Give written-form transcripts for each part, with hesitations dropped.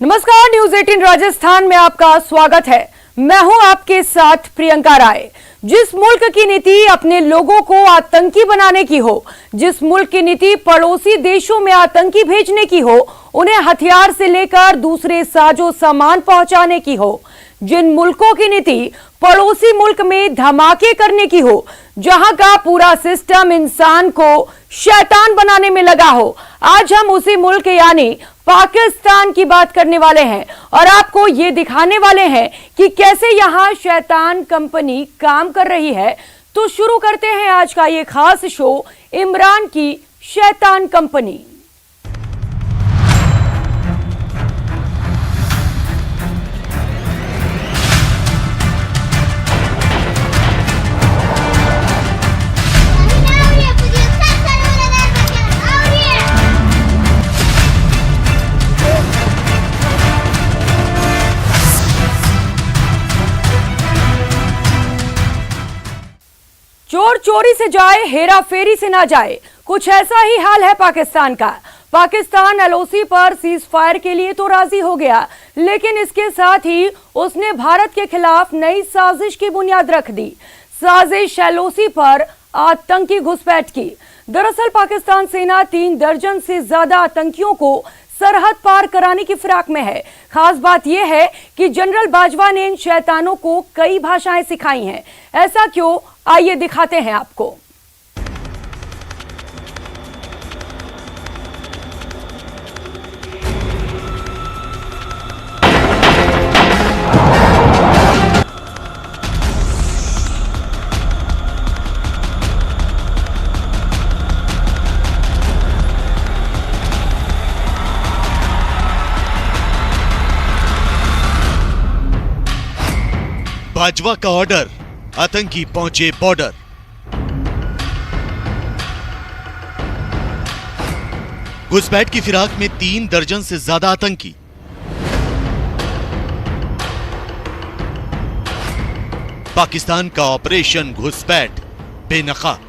नमस्कार, न्यूज 18 राजस्थान में आपका स्वागत है। मैं हूं आपके साथ प्रियंका राय। जिस मुल्क की नीति अपने लोगों को आतंकी बनाने की हो, जिस मुल्क की नीति पड़ोसी देशों में आतंकी भेजने की हो, उन्हें हथियार से लेकर दूसरे साजो सामान पहुंचाने की हो, जिन मुल्कों की नीति पड़ोसी मुल्क में धमाके करने की हो, जहां का पूरा सिस्टम इंसान को शैतान बनाने में लगा हो, आज हम उसी मुल्क यानी पाकिस्तान की बात करने वाले हैं और आपको ये दिखाने वाले हैं कि कैसे यहां शैतान कंपनी काम कर रही है। तो शुरू करते हैं आज का ये खास शो, इमरान की शैतान कंपनी। चोर चोरी से जाए, हेरा फेरी से ना जाए, कुछ ऐसा ही हाल है पाकिस्तान का। पाकिस्तान एलओसी पर सीज फायर के लिए तो राजी हो गया, लेकिन इसके साथ ही उसने भारत के खिलाफ नई साजिश की बुनियाद रख दी। साजिश एलओसी पर आतंकी घुसपैठ की। दरअसल पाकिस्तान सेना 3 दर्जन से ज्यादा आतंकियों को सरहद पार कराने की फिराक में है। खास बात यह है कि जनरल बाजवा ने इन शैतानों को कई भाषाएं सिखाई हैं। ऐसा क्यों, आइए दिखाते हैं आपको। बाजवा का ऑर्डर, आतंकी पहुंचे बॉर्डर। घुसपैठ की फिराक में 3 दर्जन से ज्यादा आतंकी। पाकिस्तान का ऑपरेशन घुसपैठ बेनकाब।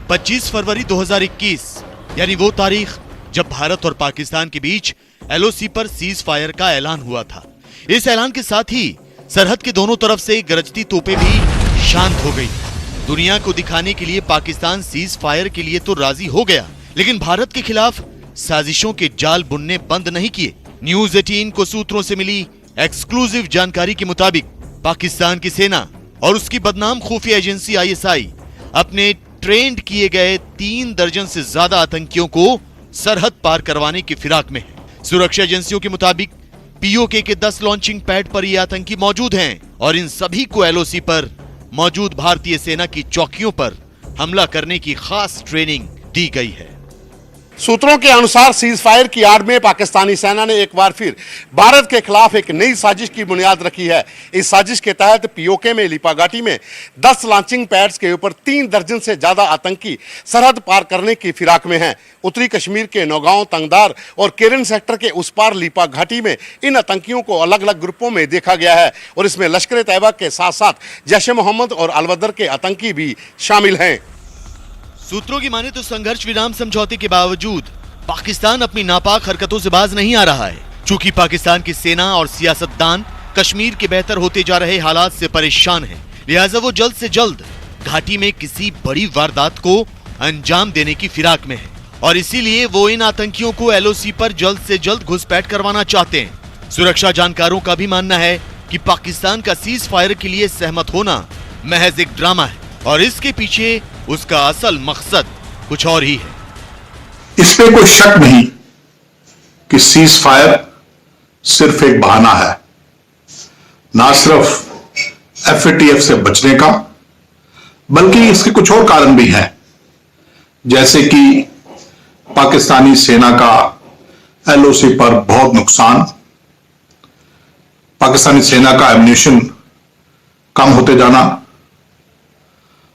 पच्चीस फरवरी 2021 यानी वो तारीख जब भारत और पाकिस्तान के बीच एलओसी पर सीज फायर का ऐलान हुआ था। इस ऐलान के साथ ही सरहद के दोनों तरफ से गरजती तोपें भी शांत हो गई। दुनिया को दिखाने के लिए पाकिस्तान सीज फायर के लिए तो राजी हो गया, लेकिन भारत के खिलाफ साजिशों के जाल बुनने बंद नहीं किए। न्यूज 18 को सूत्रों से मिली एक्सक्लूसिव जानकारी के मुताबिक पाकिस्तान की सेना और उसकी बदनाम खुफिया एजेंसी ISI अपने ट्रेंड किए गए 3 दर्जन से ज्यादा आतंकियों को सरहद पार करवाने की फिराक में है। सुरक्षा एजेंसियों के मुताबिक POK के 10 लॉन्चिंग पैड पर ये आतंकी मौजूद हैं और इन सभी को LOC पर मौजूद भारतीय सेना की चौकियों पर हमला करने की खास ट्रेनिंग दी गई है। सूत्रों के अनुसार सीज फायर की आड़ में पाकिस्तानी सेना ने एक बार फिर भारत के खिलाफ एक नई साजिश की बुनियाद रखी है। इस साजिश के तहत POK में लिपा घाटी में 10 लॉन्चिंग पैड्स के ऊपर 3 दर्जन से ज्यादा आतंकी सरहद पार करने की फिराक में हैं। उत्तरी कश्मीर के नौगांव, तंगदार और केरन सेक्टर के उस पार लिपा घाटी में इन आतंकियों को अलग अलग ग्रुपों में देखा गया है और इसमें लश्कर तैयबा के साथ साथ जैश-ए-मोहम्मद और अल-बदर के आतंकी भी शामिल हैं। सूत्रों की माने तो संघर्ष विराम समझौते के बावजूद पाकिस्तान अपनी नापाक हरकतों से बाज नहीं आ रहा है। चूंकि पाकिस्तान की सेना और सियासतदान कश्मीर के बेहतर होते जा रहे हालात से परेशान हैं, लिहाजा वो जल्द से जल्द घाटी में किसी बड़ी वारदात को अंजाम देने की फिराक में है और इसीलिए वो इन आतंकियों को LOC पर जल्द से जल्द घुसपैठ करवाना चाहते हैं। सुरक्षा जानकारों का भी मानना है कि पाकिस्तान का सीज फायर के लिए सहमत होना महज एक ड्रामा है और इसके पीछे उसका असल मकसद कुछ और ही है। इस पे कोई शक नहीं कि सीज फायर सिर्फ एक बहाना है, ना सिर्फ FATF से बचने का, बल्कि इसके कुछ और कारण भी हैं, जैसे कि पाकिस्तानी सेना का LOC पर बहुत नुकसान, पाकिस्तानी सेना का एम्युनिशन कम होते जाना,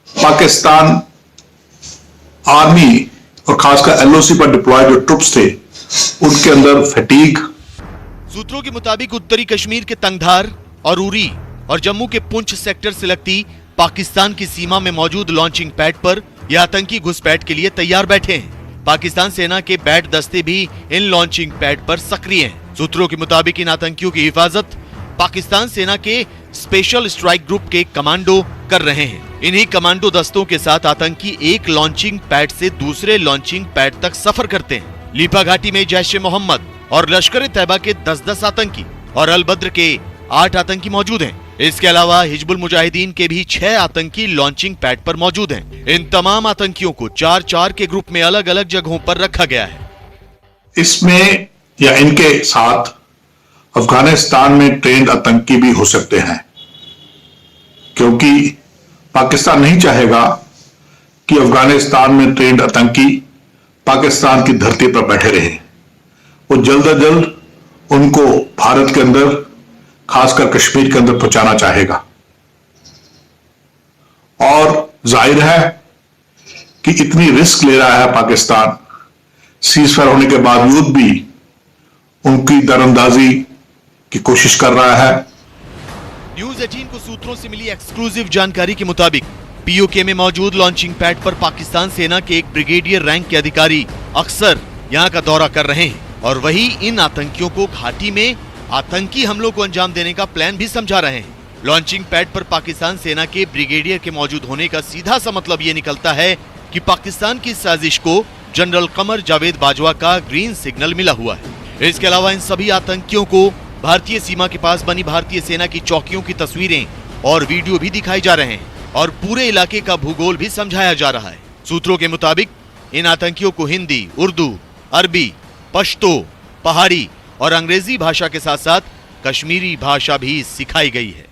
पाकिस्तान आर्मी और खासकर LOC पर डिप्लॉय जो ट्रुप्स थे उनके अंदर फटीग। सूत्रों के मुताबिक उत्तरी कश्मीर के तंगधार और उरी और जम्मू के पुंछ सेक्टर से लगती पाकिस्तान की सीमा में मौजूद लॉन्चिंग पैड पर ये आतंकी घुसपैठ के लिए तैयार बैठे हैं। पाकिस्तान सेना के बैट दस्ते भी इन लॉन्चिंग पैड पर सक्रिय हैं। सूत्रों के मुताबिक इन आतंकियों की हिफाजत पाकिस्तान सेना के स्पेशल स्ट्राइक ग्रुप के कमांडो कर रहे हैं। इन्हीं कमांडो दस्तों के साथ आतंकी एक लॉन्चिंग पैड से दूसरे लॉन्चिंग पैड तक सफर करते हैं। लीपा घाटी में जैश-ए-मोहम्मद और लश्कर-ए-तैयबा के 10-10 आतंकी और अल-बद्र के 8 आतंकी मौजूद हैं। इसके अलावा हिजबुल मुजाहिदीन के भी 6 आतंकी लॉन्चिंग पैड पर मौजूद हैं। इन तमाम आतंकियों को 4-4 के ग्रुप में अलग अलग जगहों पर रखा गया है। इसमें या इनके साथ अफगानिस्तान में ट्रेंड आतंकी भी हो सकते हैं, क्योंकि पाकिस्तान नहीं चाहेगा कि अफगानिस्तान में ट्रेंड आतंकी पाकिस्तान की धरती पर बैठे रहे। वो जल्द अज जल्द उनको भारत के अंदर, खासकर कश्मीर के अंदर पहुंचाना चाहेगा। और जाहिर है कि इतनी रिस्क ले रहा है पाकिस्तान, सीजफायर होने के बावजूद भी उनकी दरअंदाजी की कोशिश कर रहा है। न्यूज़ 18 को सूत्रों से मिली एक्सक्लूसिव जानकारी के मुताबिक पीओके में मौजूद लॉन्चिंग पैड पर पाकिस्तान सेना के एक ब्रिगेडियर रैंक के अधिकारी अक्सर यहां का दौरा कर रहे हैं और वही इन आतंकियों को घाटी में आतंकी हमलों को अंजाम देने का प्लान भी समझा रहे हैं। लॉन्चिंग पैड पर पाकिस्तान सेना के ब्रिगेडियर के मौजूद होने का सीधा सा मतलब ये निकलता है कि पाकिस्तान की साजिश को जनरल कमर जावेद बाजवा का ग्रीन सिग्नल मिला हुआ है। इसके अलावा इन सभी आतंकियों को भारतीय सीमा के पास बनी भारतीय सेना की चौकियों की तस्वीरें और वीडियो भी दिखाई जा रहे हैं और पूरे इलाके का भूगोल भी समझाया जा रहा है। सूत्रों के मुताबिक इन आतंकियों को हिंदी, उर्दू, अरबी, पश्तो, पहाड़ी और अंग्रेजी भाषा के साथ साथ कश्मीरी भाषा भी सिखाई गई है।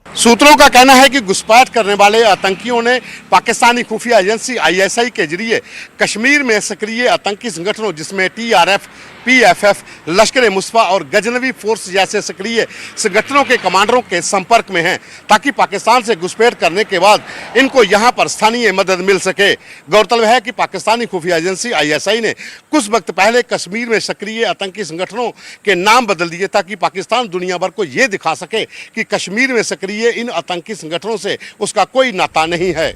सूत्रों का कहना है कि घुसपैठ करने वाले आतंकियों ने पाकिस्तानी खुफिया एजेंसी आईएसआई के जरिए कश्मीर में सक्रिय आतंकी संगठनों जिसमें टीआरएफ, पीएफएफ, लश्कर-ए-मुस्तफा और गजनवी फोर्स जैसे सक्रिय संगठनों के कमांडरों के संपर्क में हैं, ताकि पाकिस्तान से घुसपैठ करने के बाद इनको यहां पर स्थानीय मदद मिल सके। गौरतलब है कि पाकिस्तानी खुफिया एजेंसी आईएसआई ने कुछ वक्त पहले कश्मीर में सक्रिय आतंकी संगठनों के नाम बदल दिए ताकि पाकिस्तान दुनिया भर को ये दिखा सके कि कश्मीर में सक्रिय इन आतंकी संगठनों से उसका कोई नाता नहीं है।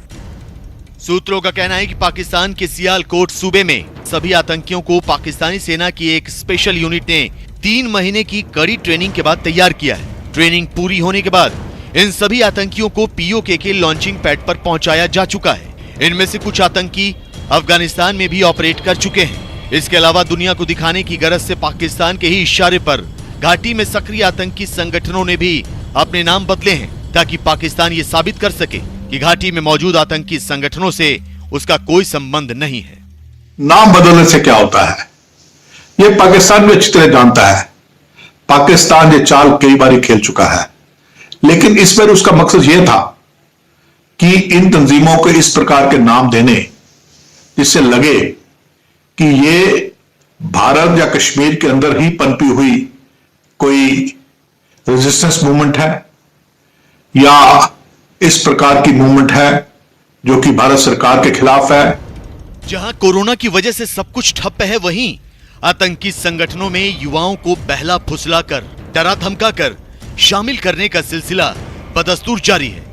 सूत्रों का कहना है कि पाकिस्तान के सियालकोट सूबे में सभी आतंकियों को पाकिस्तानी सेना की एक स्पेशल यूनिट ने 3 महीने की कड़ी ट्रेनिंग के बाद तैयार किया है। ट्रेनिंग पूरी होने के बाद इन सभी आतंकियों को पीओके के लॉन्चिंग पैड पर पहुंचाया जा चुका है। इनमें से कुछ आतंकी अफगानिस्तान में भी ऑपरेट कर चुके हैं। इसके अलावा दुनिया को दिखाने की गरज से पाकिस्तान के ही इशारे पर घाटी में सक्रिय आतंकी संगठनों ने भी अपने नाम बदले हैं, ताकि पाकिस्तान ये साबित कर सके कि घाटी में मौजूद आतंकी संगठनों से उसका कोई संबंध नहीं है। नाम बदलने से क्या होता है, यह पाकिस्तान भी अच्छी तरह जानता है। पाकिस्तान ये चाल कई बार खेल चुका है, लेकिन इस बार उसका मकसद यह था कि इन तंजीमों को इस प्रकार के नाम देने जिससे लगे कि ये भारत या कश्मीर के अंदर ही पनपी हुई कोई रेजिस्टेंस मूवमेंट है या इस प्रकार की मूवमेंट है जो कि भारत सरकार के खिलाफ है। जहां कोरोना की वजह से सब कुछ ठप्प है, वहीं आतंकी संगठनों में युवाओं को बहला फुसलाकर, डरा धमकाकर शामिल करने का सिलसिला बदस्तूर जारी है।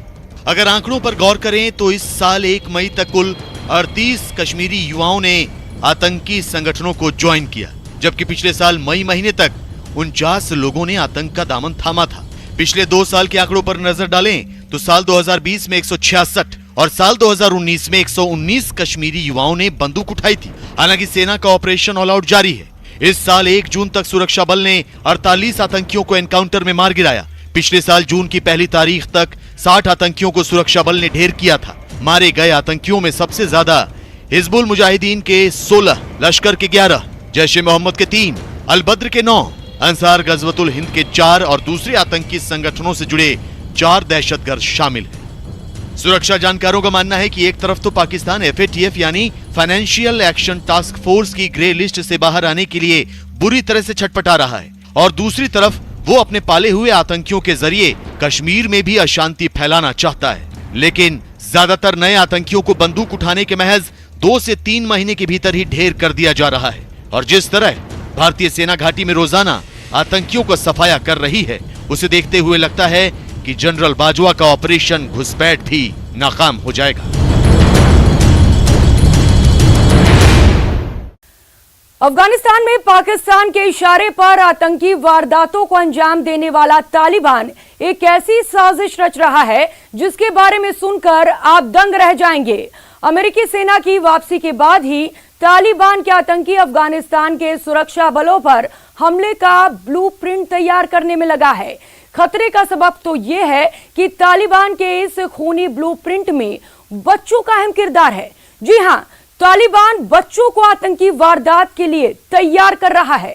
अगर आंकड़ों पर गौर करें तो इस साल 1 मई तक कुल 38 कश्मीरी युवाओं ने आतंकी संगठनों को ज्वाइन किया, जबकि पिछले साल मई महीने तक 49 लोगों ने आतंक का दामन थामा था। पिछले 2 साल के आंकड़ों पर नजर डालें तो साल 2020 में 166 और साल 2019 में 119 कश्मीरी युवाओं ने बंदूक उठाई थी। हालांकि सेना का ऑपरेशन ऑल आउट जारी है। इस साल 1 जून तक सुरक्षा बल ने 48 आतंकियों को एनकाउंटर में मार गिराया। पिछले साल जून की पहली तारीख तक 60 आतंकियों को सुरक्षा बल ने ढेर किया था। मारे गए आतंकियों में सबसे ज्यादा हिजबुल मुजाहिदीन के 16, लश्कर के 11, जैश-ए-मोहम्मद के 3, अल-बद्र के 9, अंसार गजवतुल हिंद के 4 और दूसरे आतंकी संगठनों से जुड़े 4 दहशतगर्द शामिल हैं। सुरक्षा जानकारों का मानना है कि एक तरफ तो पाकिस्तान FATF यानी फाइनेंशियल एक्शन टास्क फोर्स की ग्रे लिस्ट से बाहर आने के लिए बुरी तरह से छटपटा रहा है और दूसरी तरफ वो अपने पाले हुए आतंकियों के जरिए कश्मीर में भी अशांति फैलाना चाहता है। लेकिन ज्यादातर नए आतंकियों को बंदूक उठाने के महज 2 से 3 महीने के भीतर ही ढेर कर दिया जा रहा है और जिस तरह भारतीय सेना घाटी में रोजाना आतंकियों को सफाया कर रही है, उसे देखते हुए लगता है कि जनरल बाजवा का ऑपरेशन घुसपैठ भी नाकाम हो जाएगा। अफगानिस्तान में पाकिस्तान के इशारे पर आतंकी वारदातों को अंजाम देने वाला तालिबान एक ऐसी साजिश रच रहा है जिसके बारे में सुनकर आप दंग रह जाएंगे। अमेरिकी सेना की वापसी के बाद ही तालिबान के आतंकी अफगानिस्तान के सुरक्षा बलों पर हमले का ब्लूप्रिंट तैयार करने में लगा है। खतरे का सबब तो यह है कि तालिबान के इस खूनी ब्लूप्रिंट में बच्चों का अहम किरदार है। जी हां, तालिबान बच्चों को आतंकी वारदात के लिए तैयार कर रहा है।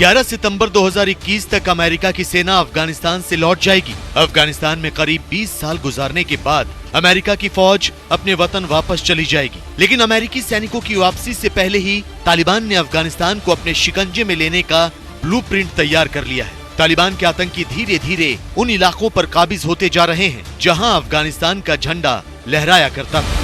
11 सितंबर 2021 तक अमेरिका की सेना अफगानिस्तान से लौट जाएगी। अफगानिस्तान में करीब 20 साल गुजारने के बाद अमेरिका की फौज अपने वतन वापस चली जाएगी। लेकिन अमेरिकी सैनिकों की वापसी से पहले ही तालिबान ने अफगानिस्तान को अपने शिकंजे में लेने का ब्लूप्रिंट तैयार कर लिया है। तालिबान के आतंकी धीरे धीरे उन इलाकों पर काबिज होते जा रहे हैं जहां अफगानिस्तान का झंडा लहराया करता था।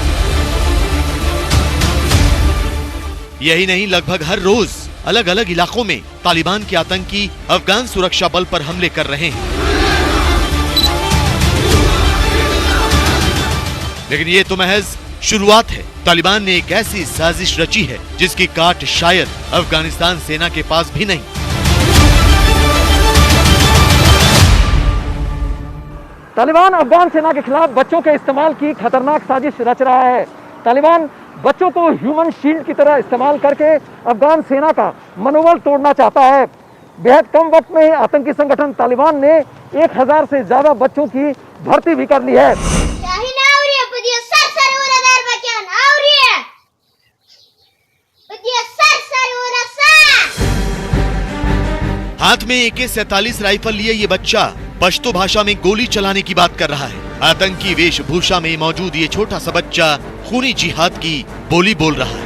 यही नहीं, लगभग हर रोज अलग अलग इलाकों में तालिबान के आतंकी अफगान सुरक्षा बल पर हमले कर रहे हैं। लेकिन ये तो महज शुरुआत है। तालिबान ने एक ऐसी साजिश रची है जिसकी काट शायद अफगानिस्तान सेना के पास भी नहीं। तालिबान अफगान सेना के खिलाफ बच्चों के इस्तेमाल की खतरनाक साजिश रच रहा है। तालिबान बच्चों को ह्यूमन शील्ड की तरह इस्तेमाल करके अफगान सेना का मनोबल तोड़ना चाहता है। बेहद कम वक्त में आतंकी संगठन तालिबान ने 1000 से ज्यादा बच्चों की भर्ती भी कर ली है। हाथ में AK-47 राइफल लिए ये बच्चा पश्तो भाषा में गोली चलाने की बात कर रहा है। आतंकी वेशभूषा में मौजूद ये छोटा सा बच्चा खूनी जिहाद की बोली बोल रहा है।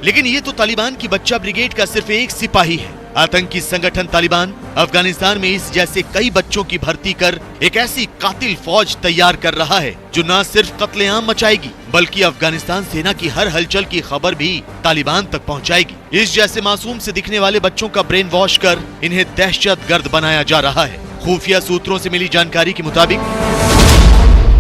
लेकिन ये तो तालिबान की बच्चा ब्रिगेड का सिर्फ एक सिपाही है। आतंकी संगठन तालिबान अफगानिस्तान में इस जैसे कई बच्चों की भर्ती कर एक ऐसी कातिल फौज तैयार कर रहा है जो न सिर्फ कत्लेआम मचाएगी बल्कि अफगानिस्तान सेना की हर हलचल की खबर भी तालिबान तक पहुंचाएगी। इस जैसे मासूम से दिखने वाले बच्चों का ब्रेन वॉश कर इन्हें दहशतगर्द बनाया जा रहा है। खुफिया सूत्रों से मिली जानकारी के मुताबिक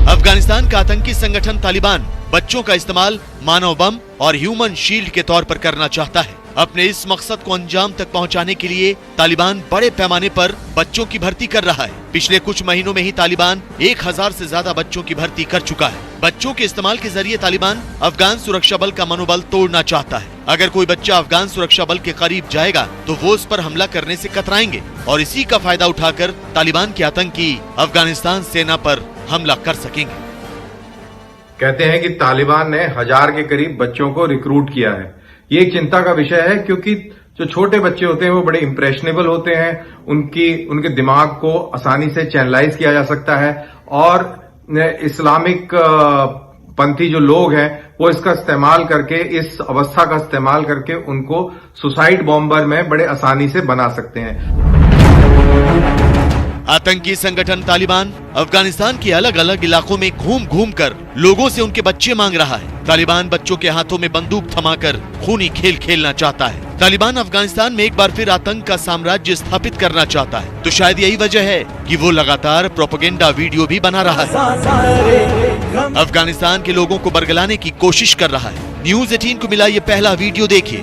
अफगानिस्तान का आतंकी संगठन तालिबान बच्चों का इस्तेमाल मानव बम और ह्यूमन शील्ड के तौर पर करना चाहता है। अपने इस मकसद को अंजाम तक पहुंचाने के लिए तालिबान बड़े पैमाने पर बच्चों की भर्ती कर रहा है। पिछले कुछ महीनों में ही तालिबान 1000 से ज्यादा बच्चों की भर्ती कर चुका है। बच्चों के इस्तेमाल के जरिए तालिबान अफगान सुरक्षा बल का मनोबल तोड़ना चाहता है। अगर कोई बच्चा अफगान सुरक्षा बल के करीब जाएगा तो वो उस पर हमला करने से कतराएंगे और इसी का फायदा उठाकर तालिबान के आतंकी अफगानिस्तान सेना पर हमला कर सकेंगे। कहते हैं कि तालिबान ने 1000 के करीब बच्चों को रिक्रूट किया है। ये एक चिंता का विषय है क्योंकि जो छोटे बच्चे होते हैं वो बड़े इंप्रेशनेबल होते हैं। उनके दिमाग को आसानी से चैनलाइज किया जा सकता है और इस्लामिक पंथी जो लोग हैं वो इसका इस्तेमाल करके, इस अवस्था का इस्तेमाल करके उनको सुसाइड बॉम्बर में बड़े आसानी से बना सकते हैं। आतंकी संगठन तालिबान अफगानिस्तान के अलग अलग इलाकों में घूम घूम कर लोगों से उनके बच्चे मांग रहा है। तालिबान बच्चों के हाथों में बंदूक थमाकर खूनी खेल खेलना चाहता है। तालिबान अफगानिस्तान में एक बार फिर आतंक का साम्राज्य स्थापित करना चाहता है। तो शायद यही वजह है कि वो लगातार प्रोपेगेंडा वीडियो भी बना रहा है। अफगानिस्तान के लोगों को बरगलाने की कोशिश कर रहा है। न्यूज़ 18 को मिला ये पहला वीडियो देखिए।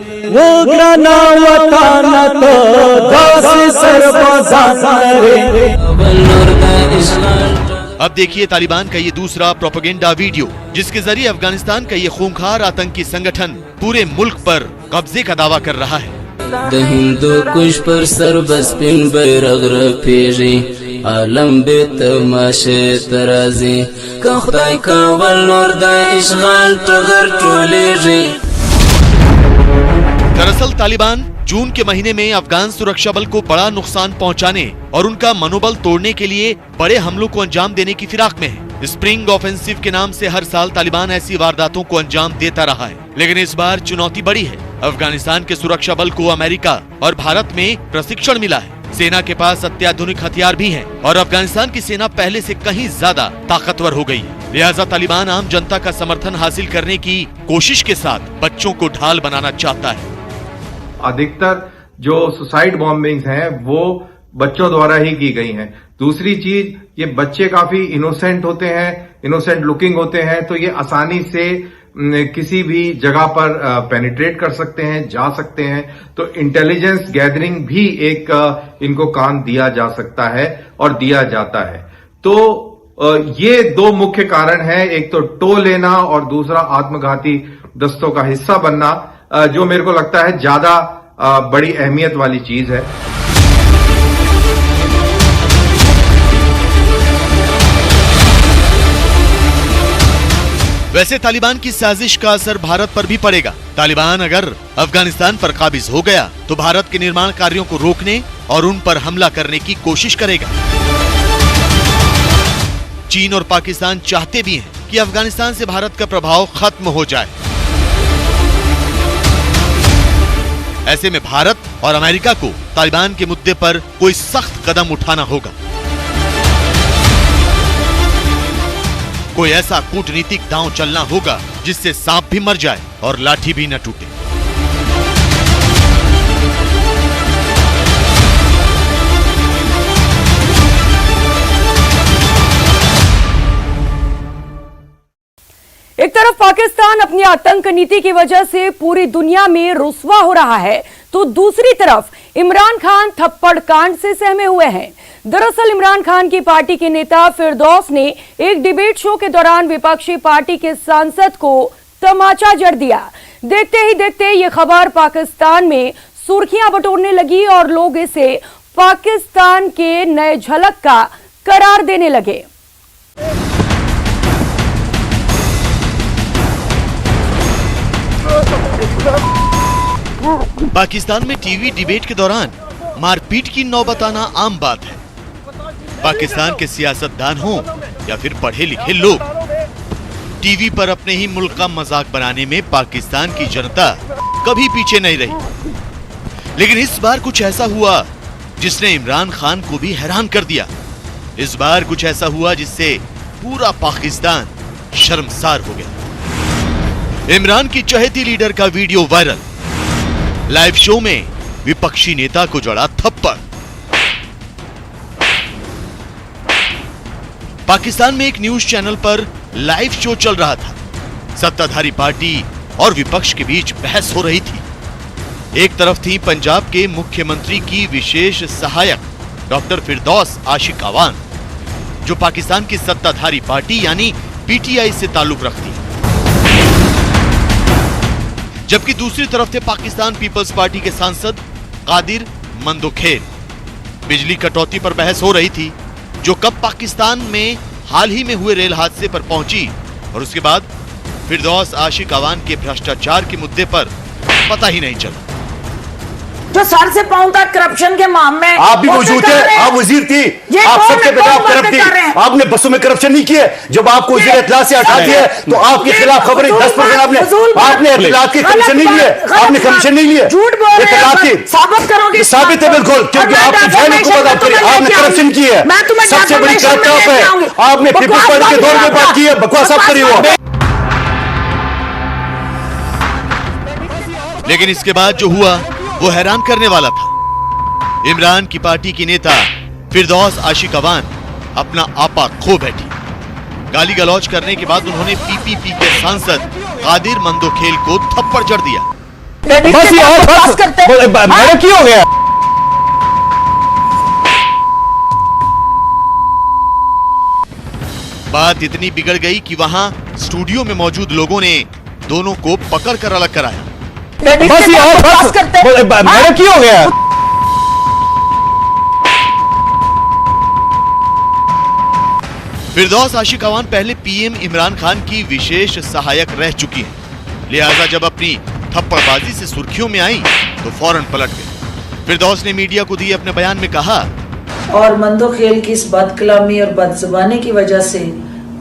अब देखिए तालिबान का ये दूसरा प्रोपेगेंडा वीडियो जिसके जरिए अफगानिस्तान का ये खूंखार आतंकी संगठन पूरे मुल्क पर कब्जे का दावा कर रहा है। पर सर बस पिन बैरग रफेरी आलम बेत माशे तराजी का खुदाई का वल्लोर दा इश्गाल तगर टोलेरी। दरअसल तालिबान जून के महीने में अफगान सुरक्षा बल को बड़ा नुकसान पहुंचाने और उनका मनोबल तोड़ने के लिए बड़े हमलों को अंजाम देने की फिराक में है। स्प्रिंग ऑफेंसिव के नाम से हर साल तालिबान ऐसी वारदातों को अंजाम देता रहा है, लेकिन इस बार चुनौती बड़ी है। अफगानिस्तान के सुरक्षा बल को अमेरिका और भारत में प्रशिक्षण मिला है। सेना के पास अत्याधुनिक हथियार भी हैं और अफगानिस्तान की सेना पहले से कहीं ज्यादा ताकतवर हो गई है। लिहाजा तालिबान आम जनता का समर्थन हासिल करने की कोशिश के साथ बच्चों को ढाल बनाना चाहता है। अधिकतर जो सुसाइड बॉम्बिंग्स हैं वो बच्चों द्वारा ही की गई हैं। दूसरी चीज, ये बच्चे काफी इनोसेंट होते हैं, इनोसेंट लुकिंग होते हैं, तो ये आसानी से किसी भी जगह पर पेनिट्रेट कर सकते हैं, जा सकते हैं। तो इंटेलिजेंस गैदरिंग भी एक इनको काम दिया जा सकता है और दिया जाता है। तो ये दो मुख्य कारण हैं, एक तो टो लेना और दूसरा आत्मघाती दस्तों का हिस्सा बनना, जो मेरे को लगता है ज्यादा बड़ी अहमियत वाली चीज है। वैसे तालिबान की साजिश का असर भारत पर भी पड़ेगा। तालिबान अगर अफगानिस्तान पर काबिज हो गया तो भारत के निर्माण कार्यों को रोकने और उन पर हमला करने की कोशिश करेगा। चीन और पाकिस्तान चाहते भी हैं कि अफगानिस्तान से भारत का प्रभाव खत्म हो जाए। ऐसे में भारत और अमेरिका को तालिबान के मुद्दे पर कोई सख्त कदम उठाना होगा। कोई ऐसा कूटनीतिक दांव चलना होगा जिससे सांप भी मर जाए और लाठी भी न टूटे। एक तरफ पाकिस्तान अपनी आतंक नीति की वजह से पूरी दुनिया में रुस्वा हो रहा है, तो दूसरी तरफ इमरान खान थप्पड़ कांड से सहमे हुए हैं। दरअसल इमरान खान की पार्टी के नेता फिरदौस ने एक डिबेट शो के दौरान विपक्षी पार्टी के सांसद को तमाचा जड़ दिया। देखते ही देखते ये खबर पाकिस्तान में सुर्खियां बटोरने लगी और लोग इसे पाकिस्तान के नए झलक का करार देने लगे। पाकिस्तान में टीवी डिबेट के दौरान मारपीट की नौबत आना आम बात है। पाकिस्तान के सियासतदान हो या फिर पढ़े लिखे लोग, टीवी पर अपने ही मुल्क का मजाक बनाने में पाकिस्तान की जनता कभी पीछे नहीं रही। लेकिन इस बार कुछ ऐसा हुआ जिसने इमरान खान को भी हैरान कर दिया। इस बार कुछ ऐसा हुआ जिससे पूरा पाकिस्तान शर्मसार हो गया। इमरान की चहेती लीडर का वीडियो वायरल। लाइव शो में विपक्षी नेता को जड़ा थप्पड़। पाकिस्तान में एक न्यूज चैनल पर लाइव शो चल रहा था। सत्ताधारी पार्टी और विपक्ष के बीच बहस हो रही थी। एक तरफ थी पंजाब के मुख्यमंत्री की विशेष सहायक डॉक्टर फिरदौस आशिक अवान, जो पाकिस्तान की सत्ताधारी पार्टी यानी पीटीआई से ताल्लुक रखती है। जबकि दूसरी तरफ थे पाकिस्तान पीपल्स पार्टी के सांसद कादिर मंदोखेल। बिजली कटौती पर बहस हो रही थी, जो कब पाकिस्तान में हाल ही में हुए रेल हादसे पर पहुंची और उसके बाद फिरदौस आशिक अवान के भ्रष्टाचार के मुद्दे पर पता ही नहीं चला। जो सर से पांव तक करप्शन के मामले में आप भी मौजूद थे, आप वजीर थी, आप सबके खिलाफ करप्ट थी। आपने बसों में करप्शन नहीं किए। जब आपको वजीर इत्तलात से हटा दिया तो आपके खिलाफ खबरें 10% आपने इत्तलात के कमीशन नहीं लिए, आपने कमीशन नहीं लिए। झूठ बोल रहे हैं, साबित करोगे? साबित है बिल्कुल, क्योंकि आपकी जान को बात करें, आपने करप्शन की है। सबसे बड़ी करप्ट आप है। आपने पीपल्स पार्टी के दौर में बात की है, बकवास आप करी हो। लेकिन इसके बाद जो हुआ वो हैरान करने वाला था। इमरान की पार्टी की नेता फिरदौस आशिक अवान अपना आपा खो बैठी। गाली गलौज करने के बाद उन्होंने पीपीपी के सांसद कादिर मंदोखेल को थप्पड़ जड़ दिया। बस यार, बस मेरा क्यों हो गया? बात इतनी बिगड़ गई कि वहां स्टूडियो में मौजूद लोगों ने दोनों को पकड़कर अलग कराया। बस यार, बस मेरा क्यों हो गया? फिरदौस आशिक अवान पहले पीएम इमरान खान की विशेष सहायक रह चुकी हैं। लिहाजा जब अपनी थप्पड़बाजी से सुर्खियों में आई तो फौरन पलट गई। फिरदौस ने मीडिया को दिए अपने बयान में कहा, और मंदोखेल की इस बदकलामी और बदजुबानी की वजह से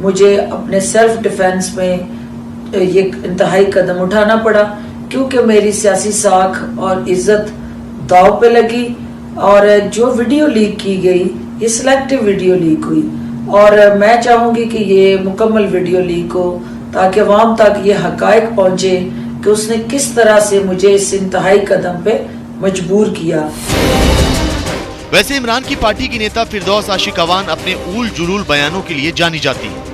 मुझे अपने सेल्फ डिफेंस में ये इंतहाई कदम उठाना पड़ा, क्योंकि मेरी सियासी साख और इज्जत दाव पे लगी। और जो वीडियो लीक की गई ये सिलेक्टिव वीडियो लीक हुई, और मैं चाहूंगी कि ये मुकम्मल वीडियो लीक हो ताकि अवाम तक ये हकायक पहुंचे कि उसने किस तरह से मुझे इस इंतहाई कदम पे मजबूर किया। वैसे इमरान की पार्टी की नेता फिरदौस आशिक अवान अपने ऊल जुलूल बयानों के लिए जानी जाती है।